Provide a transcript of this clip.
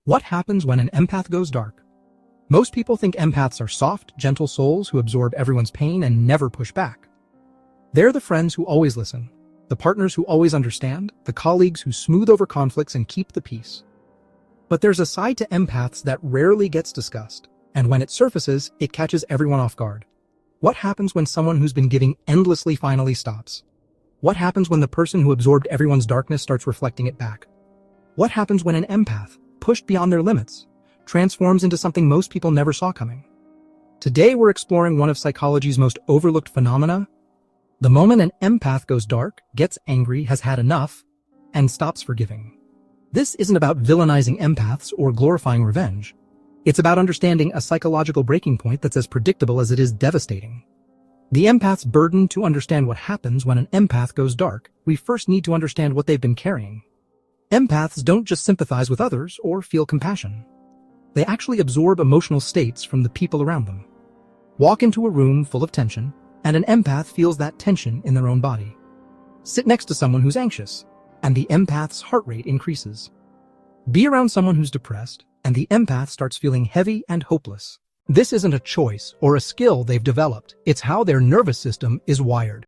What happens when an empath goes dark? Most people think empaths are soft, gentle souls who absorb everyone's pain and never push back. They're the friends who always listen, the partners who always understand, the colleagues who smooth over conflicts and keep the peace. But there's a side to empaths that rarely gets discussed, and when it surfaces, it catches everyone off guard. What happens when someone who's been giving endlessly finally stops? What happens when the person who absorbed everyone's darkness starts reflecting it back? What happens when an empath, pushed beyond their limits, transforms into something most people never saw coming? Today we're exploring one of psychology's most overlooked phenomena: the moment an empath goes dark, gets angry, has had enough, and stops forgiving. This isn't about villainizing empaths or glorifying revenge. It's about understanding a psychological breaking point that's as predictable as it is devastating. The empath's burden: to understand what happens when an empath goes dark, we first need to understand what they've been carrying. Empaths don't just sympathize with others or feel compassion. They actually absorb emotional states from the people around them. Walk into a room full of tension, and an empath feels that tension in their own body. Sit next to someone who's anxious, and the empath's heart rate increases. Be around someone who's depressed, and the empath starts feeling heavy and hopeless. This isn't a choice or a skill they've developed. It's how their nervous system is wired.